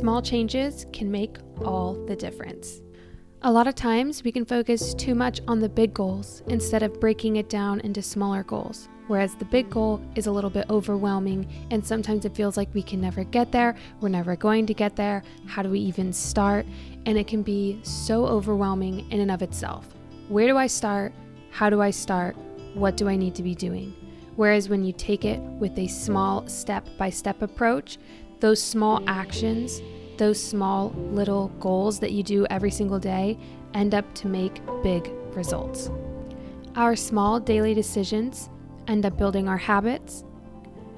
small changes can make all the difference. A lot of times we can focus too much on the big goals instead of breaking it down into smaller goals, whereas the big goal is a little bit overwhelming and sometimes it feels like we can never get there, we're never going to get there, how do we even start? And it can be so overwhelming in and of itself. Where do I start? How do I start? What do I need to be doing? Whereas when you take it with a small step-by-step approach, those small actions, those small little goals that you do every single day end up to make big results. Our small daily decisions end up building our habits,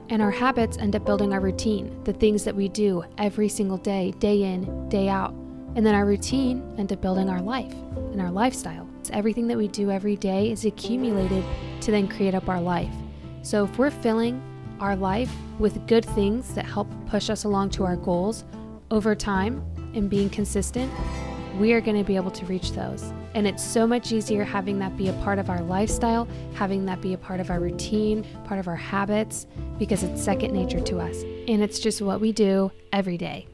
and our habits end up building our routine, the things that we do every single day, day in, day out. And then our routine end up building our life and our lifestyle. So everything that we do every day is accumulated to then create up our life. So if we're filling our life with good things that help push us along to our goals over time and being consistent, we are going to be able to reach those. And it's so much easier having that be a part of our lifestyle, having that be a part of our routine, part of our habits, because it's second nature to us. And it's just what we do every day.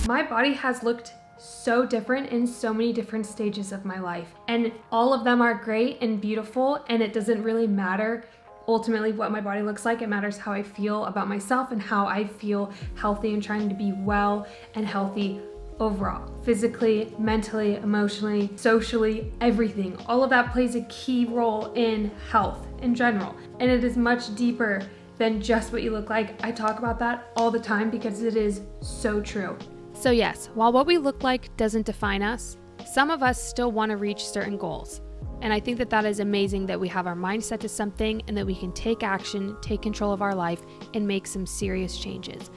My body has looked so different in so many different stages of my life. And all of them are great and beautiful, and it doesn't really matter ultimately what my body looks like. It matters how I feel about myself and how I feel healthy and trying to be well and healthy overall. Physically, mentally, emotionally, socially, everything. All of that plays a key role in health in general. And it is much deeper than just what you look like. I talk about that all the time because it is so true. So yes, while what we look like doesn't define us, some of us still want to reach certain goals. And I think that that is amazing that we have our mindset to something and that we can take action, take control of our life, and make some serious changes.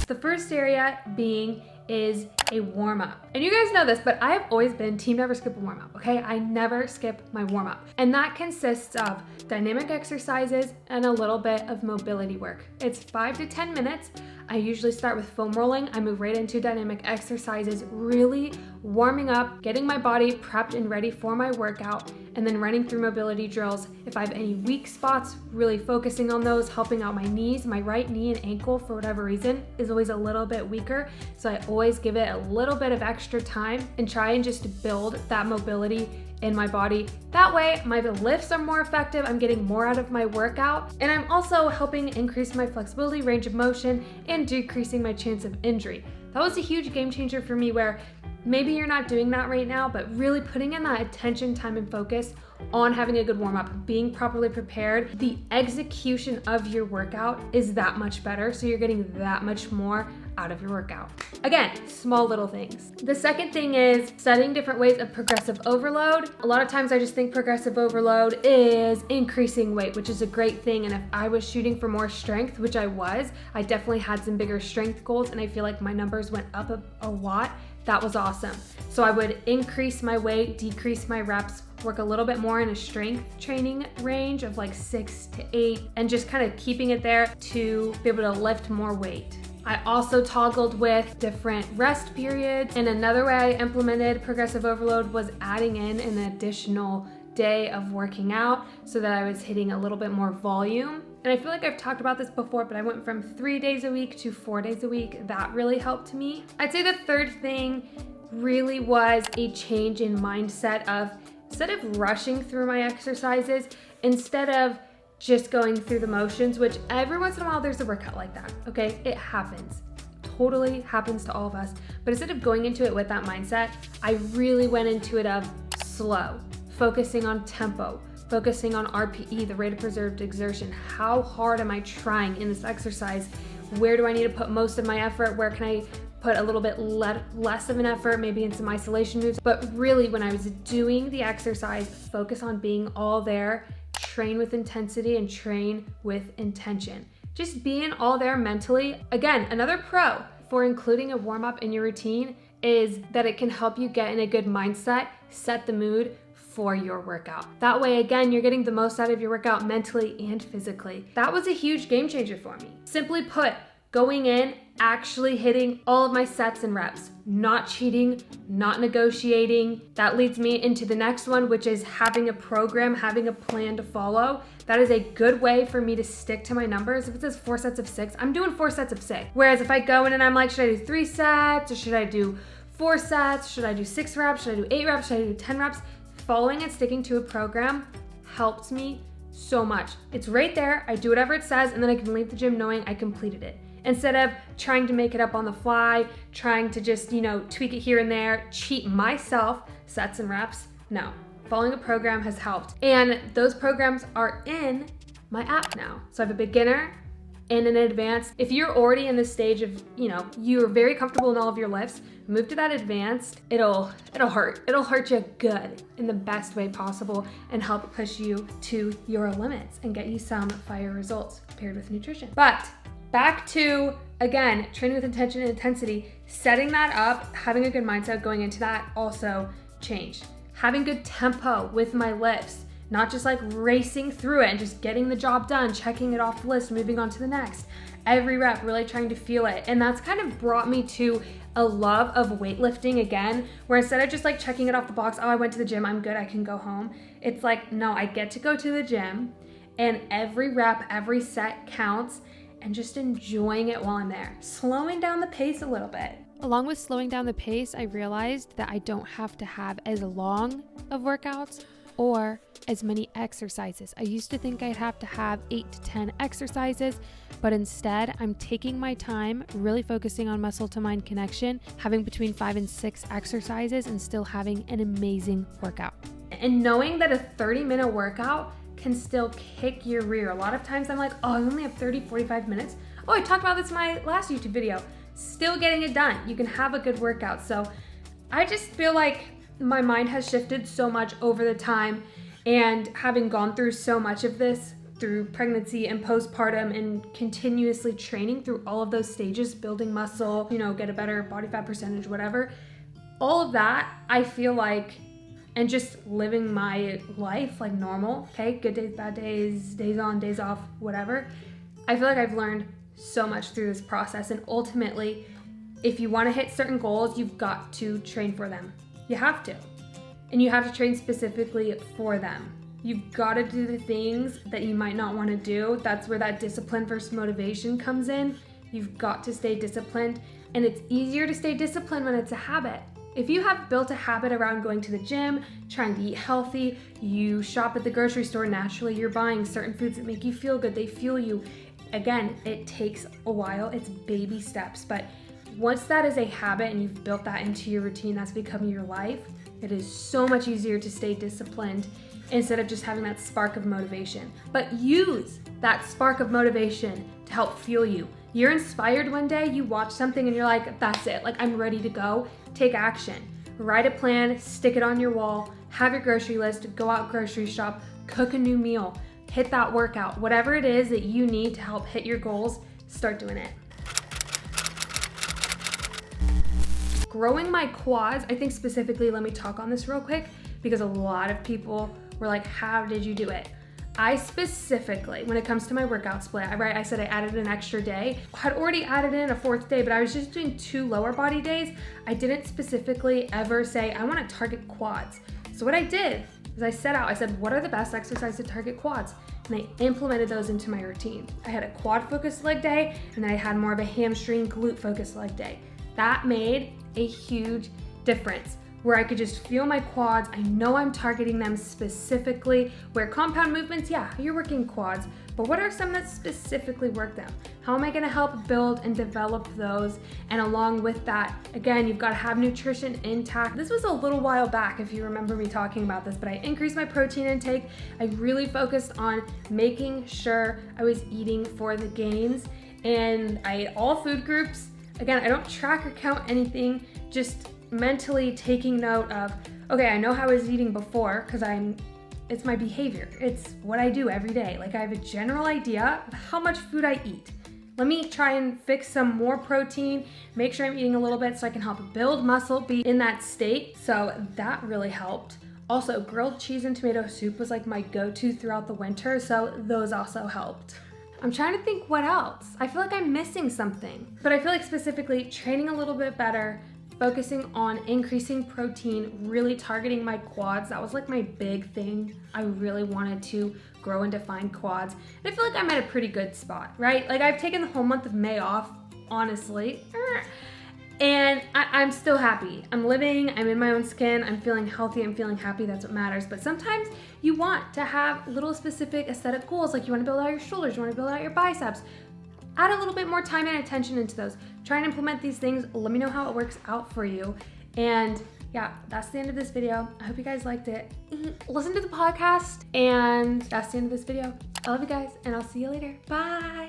The first area being is a warm-up. And you guys know this, but I have always been team never skip a warm-up, okay? I never skip my warm-up. And that consists of dynamic exercises and a little bit of mobility work. It's 5 to 10 minutes. I usually start with foam rolling. I move right into dynamic exercises, really warming up, getting my body prepped and ready for my workout, and then running through mobility drills. If I have any weak spots, really focusing on those, helping out my knees. My right knee and ankle, for whatever reason, is always a little bit weaker. So I always give it a little bit of extra time and try and just build that mobility in my body. That way, my lifts are more effective, I'm getting more out of my workout, and I'm also helping increase my flexibility, range of motion, and decreasing my chance of injury. That was a huge game changer for me where maybe you're not doing that right now, but really putting in that attention, time, and focus on having a good warm-up, being properly prepared, the execution of your workout is that much better, so you're getting that much more out of your workout. Again, small little things. The second thing is studying different ways of progressive overload. A lot of times I just think progressive overload is increasing weight, which is a great thing, and if I was shooting for more strength, which I was, I definitely had some bigger strength goals, and I feel like my numbers went up a lot. That was awesome. So I would increase my weight, decrease my reps, work a little bit more in a strength training range of like 6 to 8, and just kind of keeping it there to be able to lift more weight. I also toggled with different rest periods, and another way I implemented progressive overload was adding in an additional day of working out so that I was hitting a little bit more volume. And I feel like I've talked about this before, but I went from 3 days a week to 4 days a week. That really helped me. I'd say the third thing really was a change in mindset of instead of rushing through my exercises, instead of just going through the motions, which every once in a while there's a workout like that, okay? It happens. Totally happens to all of us. But instead of going into it with that mindset, I really went into it of slow, focusing on tempo, focusing on RPE, the rate of preserved exertion. How hard am I trying in this exercise? Where do I need to put most of my effort? Where can I put a little bit less of an effort, maybe in some isolation moves? But really, when I was doing the exercise, focus on being all there, train with intensity and train with intention. Just being all there mentally. Again, another pro for including a warm-up in your routine is that it can help you get in a good mindset, set the mood for your workout. That way, again, you're getting the most out of your workout mentally and physically. That was a huge game changer for me. Simply put, going in, actually hitting all of my sets and reps, not cheating, not negotiating. That leads me into the next one, which is having a program, having a plan to follow. That is a good way for me to stick to my numbers. If it says 4 sets of 6, I'm doing 4 sets of 6. Whereas if I go in and I'm like, should I do 3 sets or should I do 4 sets? Should I do 6 reps? Should I do 8 reps? Should I do 10 reps? Following and sticking to a program helps me so much. It's right there. I do whatever it says and then I can leave the gym knowing I completed it. Instead of trying to make it up on the fly, trying to just, tweak it here and there, cheat myself, sets and reps. No, following a program has helped. And those programs are in my app now. So I have a beginner and an advanced. If you're already in the stage of, you're very comfortable in all of your lifts, move to that advanced. It'll hurt. It'll hurt you good in the best way possible and help push you to your limits and get you some fire results paired with nutrition. But back to, again, training with intention and intensity, setting that up, having a good mindset going into that also changed. Having good tempo with my lifts, not just like racing through it and just getting the job done, checking it off the list, moving on to the next. Every rep, really trying to feel it. And that's kind of brought me to a love of weightlifting again, where instead of just like checking it off the box, oh, I went to the gym, I'm good, I can go home. It's like, no, I get to go to the gym and every rep, every set counts, and just enjoying it while I'm there. Slowing down the pace a little bit. Along with slowing down the pace, I realized that I don't have to have as long of workouts or as many exercises. I used to think I'd have to have 8 to 10 exercises, but instead I'm taking my time, really focusing on muscle to mind connection, having between 5 and 6 exercises and still having an amazing workout. And knowing that a 30-minute workout can still kick your rear. A lot of times I'm like, oh, I only have 30, 45 minutes. Oh, I talked about this in my last YouTube video. Still getting it done. You can have a good workout. So I just feel like my mind has shifted so much over the time, and having gone through so much of this through pregnancy and postpartum and continuously training through all of those stages, building muscle, get a better body fat percentage, whatever. All of that, I feel like, and just living my life like normal, okay? Good days, bad days, days on, days off, whatever. I feel like I've learned so much through this process, and ultimately, if you want to hit certain goals, you've got to train for them. You have to. And you have to train specifically for them. You've got to do the things that you might not want to do. That's where that discipline versus motivation comes in. You've got to stay disciplined, and it's easier to stay disciplined when it's a habit. If you have built a habit around going to the gym, trying to eat healthy, you shop at the grocery store, naturally you're buying certain foods that make you feel good, they fuel you. Again, it takes a while, it's baby steps, but once that is a habit and you've built that into your routine, that's becoming your life, it is so much easier to stay disciplined instead of just having that spark of motivation. But use that spark of motivation to help fuel you. You're inspired one day, you watch something and you're like, that's it, like I'm ready to go. Take action. Write a plan, stick it on your wall, have your grocery list, go out grocery shop, cook a new meal, hit that workout. Whatever it is that you need to help hit your goals, start doing it. Growing my quads, I think specifically, let me talk on this real quick, because a lot of people were like, how did you do it? I specifically, when it comes to my workout split, I said I added an extra day. I had already added in a 4th day, but I was just doing 2 lower body days. I didn't specifically ever say, I want to target quads. So what I did is I said, what are the best exercises to target quads? And I implemented those into my routine. I had a quad focused leg day, and then I had more of a hamstring glute focused leg day. That made a huge difference, where I could just feel my quads. I know I'm targeting them specifically. Where compound movements, yeah, you're working quads, but what are some that specifically work them? How am I gonna help build and develop those? And along with that, again, you've gotta have nutrition intact. This was a little while back, if you remember me talking about this, but I increased my protein intake. I really focused on making sure I was eating for the gains, and I ate all food groups. Again, I don't track or count anything, just mentally taking note of, okay, I know how I was eating before because it's my behavior. It's what I do every day. Like, I have a general idea of how much food I eat. Let me try and fix some more protein, make sure I'm eating a little bit so I can help build muscle, be in that state. So that really helped. Also, grilled cheese and tomato soup was like my go-to throughout the winter, so those also helped. I'm trying to think what else. I feel like I'm missing something. But I feel like specifically training a little bit better, focusing on increasing protein, really targeting my quads. That was like my big thing. I really wanted to grow and define quads. And I feel like I'm at a pretty good spot, right? Like I've taken the whole month of May off, honestly. And I'm still happy. I'm living, I'm in my own skin, I'm feeling healthy, I'm feeling happy, that's what matters. But sometimes you want to have little specific aesthetic goals, like you want to build out your shoulders, you want to build out your biceps. Add a little bit more time and attention into those. Try and implement these things. Let me know how it works out for you. And yeah, that's the end of this video. I hope you guys liked it. Listen to the podcast, and that's the end of this video. I love you guys, and I'll see you later. Bye.